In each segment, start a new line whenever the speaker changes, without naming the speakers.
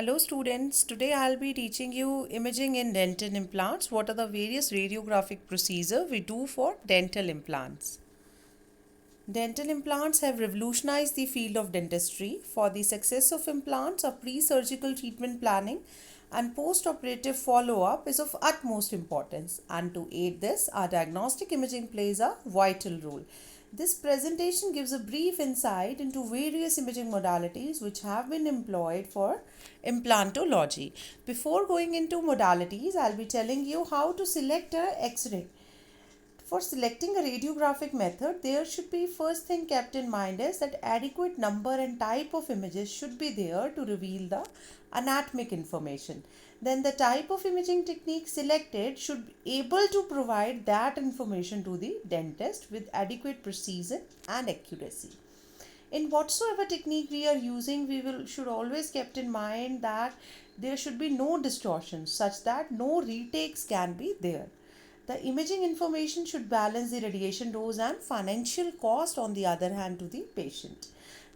Hello students, today I'll be teaching you imaging in dental implants. What are the various radiographic procedures we do for dental implants? Dental implants have revolutionized the field of dentistry. For the success of implants, a pre-surgical treatment planning and post-operative follow-up is of utmost importance. And to aid this, our diagnostic imaging plays a vital role. This presentation gives a brief insight into various imaging modalities which have been employed for implantology. Before going into modalities, I'll be telling you how to select a X-ray. For selecting a radiographic method, there should be first thing kept in mind is that adequate number and type of images should be there to reveal the anatomic information. Then the type of imaging technique selected should be able to provide that information to the dentist with adequate precision and accuracy. In whatsoever technique we are using, we will should always kept in mind that there should be no distortion such that no retakes can be there. The imaging information should balance the radiation dose and financial cost on the other hand to the patient.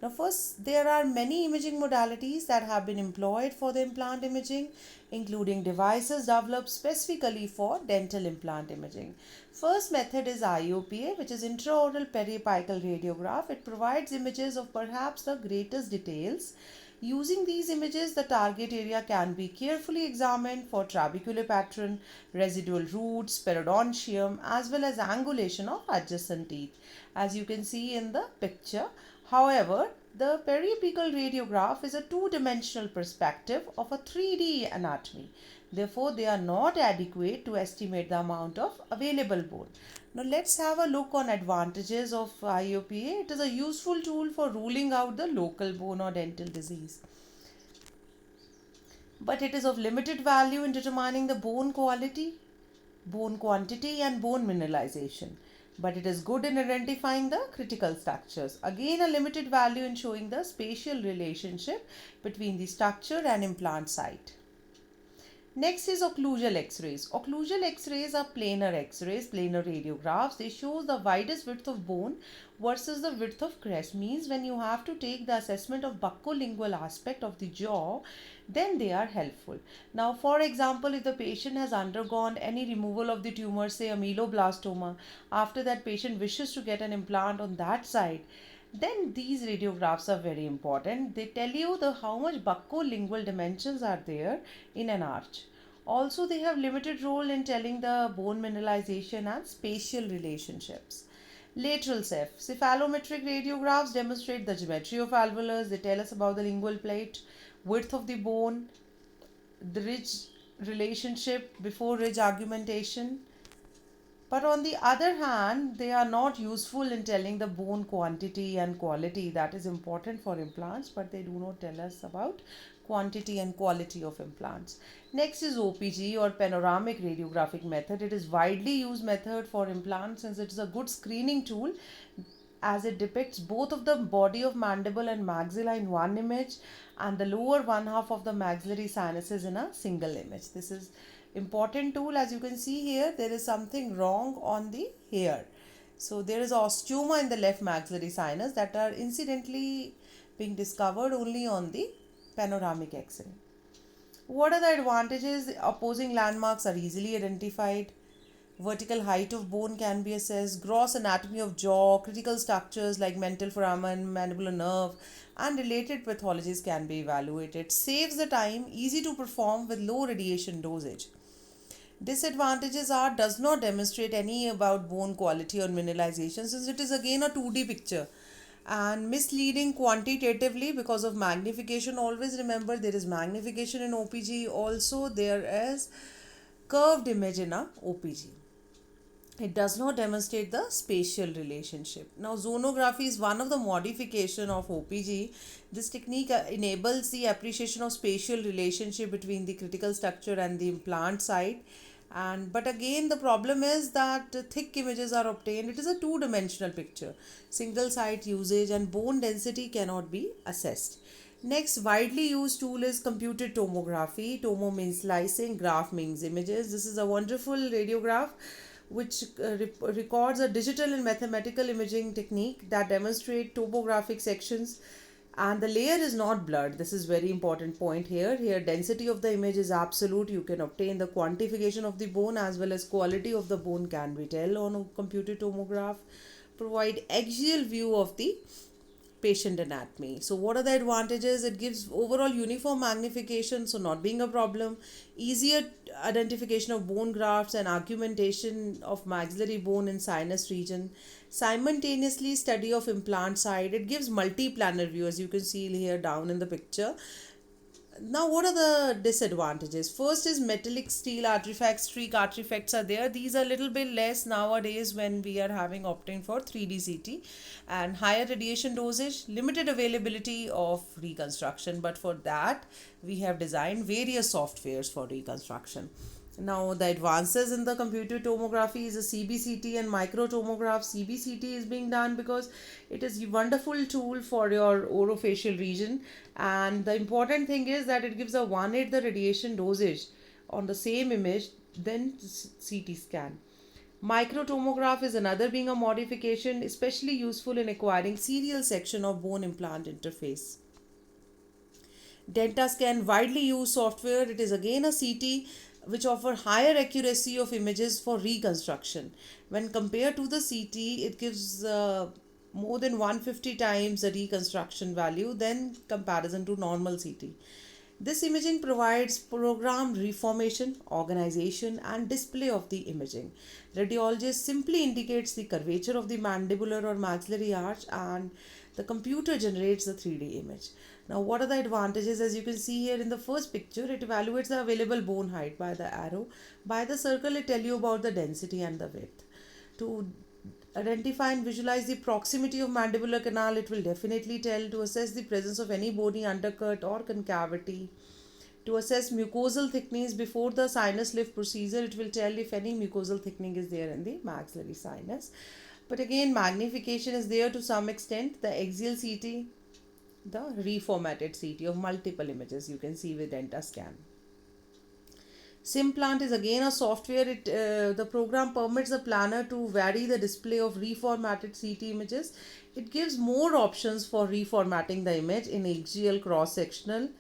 Now, first, there are many imaging modalities that have been employed for the implant imaging, including devices developed specifically for dental implant imaging. First method is IOPA, which is intraoral periapical radiograph. It provides images of perhaps the greatest details. Using these images, the target area can be carefully examined for trabecular pattern, residual roots, periodontium, as well as angulation of adjacent teeth, as you can see in the picture. However, the periapical radiograph is a two-dimensional perspective of a 3D anatomy. Therefore, they are not adequate to estimate the amount of available bone. Now, let's have a look on advantages of IOPA. It is a useful tool for ruling out the local bone or dental disease, but it is of limited value in determining the bone quality, bone quantity, and bone mineralization. But it is good in identifying the critical structures. Again, a limited value in showing the spatial relationship between the structure and implant site. Next is occlusal X-rays. Occlusal X-rays are planar X-rays, planar radiographs. They show the widest width of bone versus the width of crest. Means when you have to take the assessment of buccolingual aspect of the jaw, then they are helpful. Now, for example, if the patient has undergone any removal of the tumor, say ameloblastoma, after that patient wishes to get an implant on that side, then these radiographs are very important. They tell you the how much buccolingual dimensions are there in an arch. Also, they have limited role in telling the bone mineralization and spatial relationships. Lateral cephalometric radiographs demonstrate the geometry of alveolus. They tell us about the lingual plate, width of the bone, the ridge relationship before ridge augmentation. But on the other hand, they are not useful in telling the bone quantity and quality that is important for implants, but they do not tell us about quantity and quality of implants. Next is OPG or panoramic radiographic method. It is widely used method for implants since it is a good screening tool as it depicts both of the body of mandible and maxilla in one image and the lower one half of the maxillary sinuses in a single image. This is important tool. As you can see here, there is something wrong on the hair. So there is osteoma in the left maxillary sinus that are incidentally being discovered only on the panoramic X-ray. What are the advantages? The opposing landmarks are easily identified. Vertical height of bone can be assessed. Gross anatomy of jaw, critical structures like mental foramen, mandibular nerve, and related pathologies can be evaluated. Saves the time, easy to perform with low radiation dosage. Disadvantages are does not demonstrate any about bone quality or mineralization since it is again a 2D picture and misleading quantitatively because of magnification. Always remember there is magnification in OPG, also there is curved image in a OPG. It does not demonstrate the spatial relationship. Now, zonography is one of the modification of OPG. This technique enables the appreciation of spatial relationship between the critical structure and the implant site. And but again, the problem is that thick images are obtained. It is a two-dimensional picture. Single site usage and bone density cannot be assessed. Next widely used tool is computed tomography. Tomo means slicing, graph means images. This is a wonderful radiograph which records a digital and mathematical imaging technique that demonstrate topographic sections and the layer is not blurred. This is very important point here. Density of the image is absolute. You can obtain the quantification of the bone as well as quality of the bone can be tell on a computer tomograph. Provide axial view of the patient anatomy. So what are the advantages? It gives overall uniform magnification, so not being a problem, easier identification of bone grafts and augmentation of maxillary bone in sinus region, simultaneously study of implant site. It gives multi-planar view, as you can see here down in the picture. Now, what are the disadvantages? First is metallic steel artifacts, streak artifacts are there. These are a little bit less nowadays when we are having opting for 3D CT, and higher radiation dosage, limited availability of reconstruction. But for that, we have designed various softwares for reconstruction. Now, the advances in the computer tomography is a CBCT and microtomograph. CBCT is being done because it is a wonderful tool for your orofacial region, and the important thing is that it gives a 1/8 the radiation dosage on the same image than CT scan. Microtomograph is another being a modification, especially useful in acquiring serial section of bone implant interface. Dentascan, widely used software. It is again a CT which offer higher accuracy of images for reconstruction. When compared to the CT, it gives more than 150 times the reconstruction value than comparison to normal CT. This imaging provides program reformation, organization, and display of the imaging. Radiologist simply indicates the curvature of the mandibular or maxillary arch, and the computer generates the 3D image. Now, what are the advantages? As you can see here in the first picture, it evaluates the available bone height by the arrow. By the circle, it tells you about the density and the width. To identify and visualize the proximity of mandibular canal, it will definitely tell. To assess the presence of any bony undercut or concavity. To assess mucosal thickness before the sinus lift procedure, it will tell if any mucosal thickening is there in the maxillary sinus. But again, magnification is there to some extent. The axial CT, the reformatted CT of multiple images you can see with Dentascan. Simplant is again a software. The program permits the planner to vary the display of reformatted CT images. It gives more options for reformatting the image in axial, cross-sectional,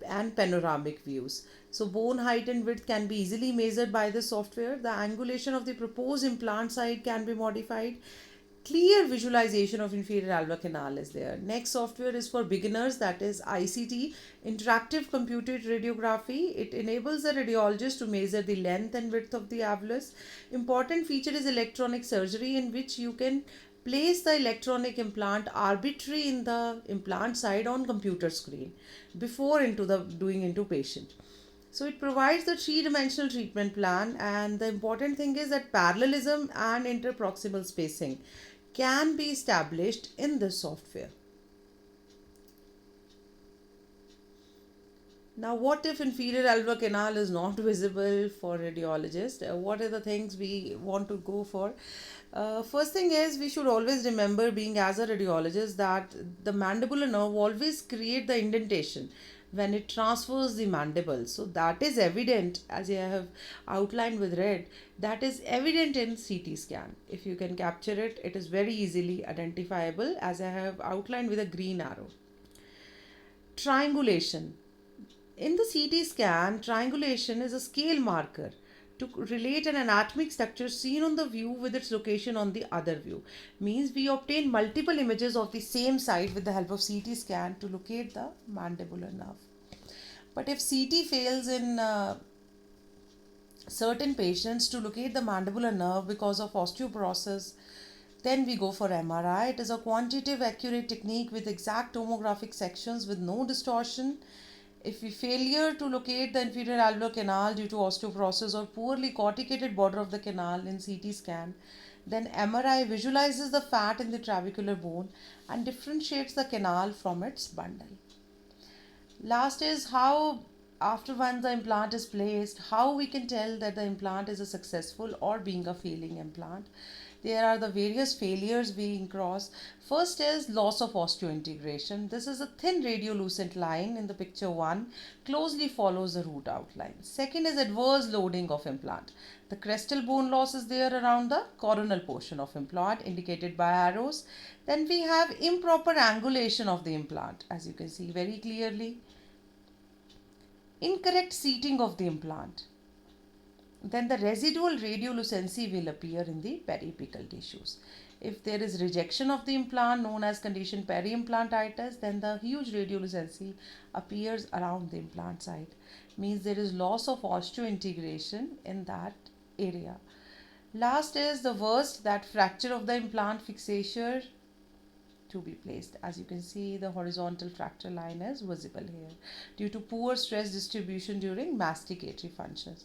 and panoramic views. So bone height and width can be easily measured by the software. The angulation of the proposed implant site can be modified. Clear visualization of inferior alveolar canal is there. Next software is for beginners, that is ICT, interactive computed radiography. It enables the radiologist to measure the length and width of the alveolus. Important feature is electronic surgery, in which you can place the electronic implant arbitrary in the implant side on computer screen before doing into patient. So it provides the three-dimensional treatment plan, and the important thing is that parallelism and interproximal spacing can be established in this software. Now, what if inferior alveolar canal is not visible for radiologist? What are the things we want to go for? First thing is, we should always remember, being as a radiologist, that the mandibular nerve always create the indentation when it transfers the mandible. So that is evident, as I have outlined with red, that is evident in CT scan. If you can capture it, it is very easily identifiable, as I have outlined with a green arrow. Triangulation. In the CT scan, triangulation is a scale marker to relate an anatomic structure seen on the view with its location on the other view. Means we obtain multiple images of the same site with the help of CT scan to locate the mandibular nerve. But if CT fails in certain patients to locate the mandibular nerve because of osteoporosis, then we go for MRI. It is a quantitative accurate technique with exact tomographic sections with no distortion. If we failure to locate the inferior alveolar canal due to osteoporosis or poorly corticated border of the canal in CT scan, then MRI visualizes the fat in the trabecular bone and differentiates the canal from its bundle. Last is how, after once the implant is placed, how we can tell that the implant is a successful or being a failing implant. there are the various failures being crossed. First is loss of osteointegration. This is a thin radiolucent line in the picture 1, closely follows the root outline. Second is adverse loading of implant. The crestal bone loss is there around the coronal portion of implant indicated by arrows. Then we have improper angulation of the implant, as you can see very clearly. Incorrect seating of the implant. Then the residual radiolucency will appear in the periapical tissues. If there is rejection of the implant known as condition periimplantitis, then the huge radiolucency appears around the implant site. Means there is loss of osteointegration in that area. Last is the worst, that fracture of the implant fixation to be placed. As you can see, the horizontal fracture line is visible here due to poor stress distribution during masticatory functions.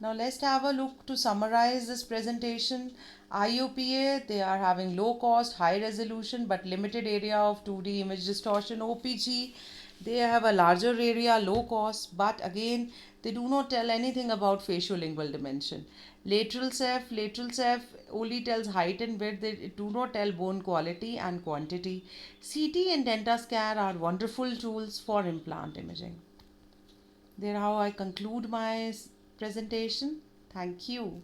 Now let's have a look to summarize this presentation. IOPA, they are having low cost, high resolution but limited area of 2D image distortion. OPG, they have a larger area, low cost, but again they do not tell anything about facial-lingual dimension. Lateral ceph only tells height and width. They do not tell bone quality and quantity. CT and DentaScan are wonderful tools for implant imaging. There how I conclude my presentation. Thank you.